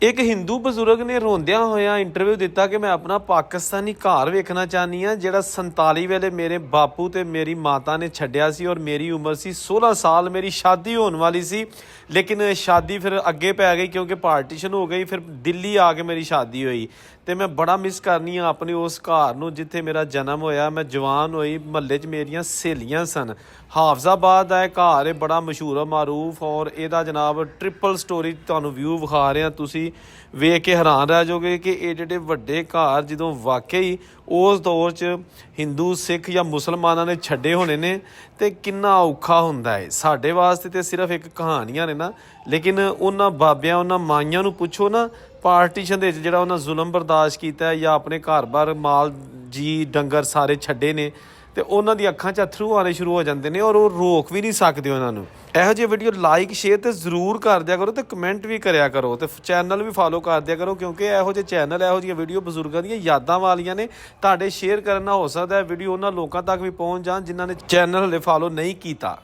ਇੱਕ ਹਿੰਦੂ ਬਜ਼ੁਰਗ ਨੇ ਰੋਂਦਿਆਂ ਹੋਇਆਂ ਇੰਟਰਵਿਊ ਦਿੱਤਾ ਕਿ ਮੈਂ ਆਪਣਾ ਪਾਕਿਸਤਾਨੀ ਘਰ ਵੇਖਣਾ ਚਾਹੁੰਦੀ ਹਾਂ ਜਿਹੜਾ 47 ਵੇਲੇ ਮੇਰੇ ਬਾਪੂ ਤੇ ਮੇਰੀ ਮਾਤਾ ਨੇ ਛੱਡਿਆ ਸੀ ਔਰ ਮੇਰੀ ਉਮਰ ਸੀ 16 ਸਾਲ। ਮੇਰੀ ਸ਼ਾਦੀ ਹੋਣ ਵਾਲੀ ਸੀ ਲੇਕਿਨ ਸ਼ਾਦੀ ਫਿਰ ਅੱਗੇ ਪੈ ਗਈ ਕਿਉਂਕਿ ਪਾਰਟੀਸ਼ਨ ਹੋ ਗਈ। ਫਿਰ ਦਿੱਲੀ ਆ ਕੇ ਮੇਰੀ ਸ਼ਾਦੀ ਹੋਈ ਤੇ ਮੈਂ ਬੜਾ ਮਿਸ ਕਰਨੀ ਆ ਆਪਣੇ ਉਸ ਘਰ ਨੂੰ ਜਿੱਥੇ ਮੇਰਾ ਜਨਮ ਹੋਇਆ। ਮੈਂ ਜਵਾਨ ਹੋਈ, ਮਹੱਲੇ 'ਚ ਮੇਰੀਆਂ ਸਹੇਲੀਆਂ ਸਨ। ਹਾਫਜ਼ਾਬਾਦ ਦਾ ਇਹ ਘਰ ਹੈ, ਬੜਾ ਮਸ਼ਹੂਰ ਮਾਰੂਫ ਔਰ ਇਹਦਾ ਜਨਾਬ ਟ੍ਰਿਪਲ ਸਟੋਰੀ ਤੁਹਾਨੂੰ ਵਿਊ ਵਿਖਾ ਰਿਹਾ। ਤੁਸੀਂ ਵੇਖ ਕੇ ਹੈਰਾਨ ਰਹਿ ਜਾਓਗੇ ਕਿ ਏਡੇ ਵੱਡੇ ਘਰ ਜਦੋਂ ਵਾਕਈ ਉਸ ਦੌਰ 'ਚ ਹਿੰਦੂ ਸਿੱਖ ਜਾਂ ਮੁਸਲਮਾਨਾਂ ਨੇ ਛੱਡੇ ਹੋਣੇ ਨੇ ਤੇ ਕਿੰਨਾ ਔਖਾ ਹੁੰਦਾ ਹੈ। ਸਾਡੇ ਵਾਸਤੇ ਤੇ ਸਿਰਫ ਇੱਕ ਕਹਾਣੀਆਂ ਨੇ ਨਾ, ਲੇਕਿਨ ਉਹਨਾਂ ਬਾਬਿਆਂ ਉਹਨਾਂ ਮਾਈਆਂ ਨੂੰ ਪੁੱਛੋ ਨਾ ਪਾਰਟੀਸ਼ਨ ਦੇ ਵਿੱਚ ਜਿਹੜਾ ਉਹਨਾਂ ਜ਼ੁਲਮ ਬਰਦਾਸ਼ਤ ਕੀਤਾ ਜਾਂ ਆਪਣੇ ਘਰ-ਬਾਰ ਮਾਲ ਜੀ ਡੰਗਰ ਸਾਰੇ ਛੱਡੇ ਨੇ ਤੇ ਉਹਨਾਂ ਦੀ ਅੱਖਾਂ 'ਚ ਅੱਥਰੂ ਆਉਣੇ ਸ਼ੁਰੂ ਹੋ ਜਾਂਦੇ ਨੇ ਔਰ ਉਹ ਰੋਕ ਵੀ ਨਹੀਂ ਸਕਦੇ ਉਹਨਾਂ ਨੂੰ। ਇਹੋ ਜਿਹੀ ਵੀਡੀਓ ਲਾਈਕ ਸ਼ੇਅਰ ਤੇ ਜ਼ਰੂਰ ਕਰ ਦਿਆ ਕਰੋ ਤੇ ਕਮੈਂਟ ਵੀ ਕਰਿਆ ਕਰੋ ਤੇ ਚੈਨਲ ਵੀ ਫਾਲੋ ਕਰ ਦਿਆ ਕਰੋ ਕਿਉਂਕਿ ਇਹੋ ਜਿਹੇ ਚੈਨਲ ਇਹੋ ਜਿਹੀਆਂ ਵੀਡੀਓ ਬਜ਼ੁਰਗਾਂ ਦੀਆਂ ਯਾਦਾਂ ਵਾਲੀਆਂ ਨੇ। ਤੁਹਾਡੇ ਸ਼ੇਅਰ ਕਰਨ ਨਾਲ ਹੋ ਸਕਦਾ ਵੀਡੀਓ ਉਹਨਾਂ ਲੋਕਾਂ ਤੱਕ ਵੀ ਪਹੁੰਚ ਜਾਣ ਜਿਨ੍ਹਾਂ ਨੇ ਚੈਨਲ ਹਲੇ ਫਾਲੋ ਨਹੀਂ ਕੀਤਾ।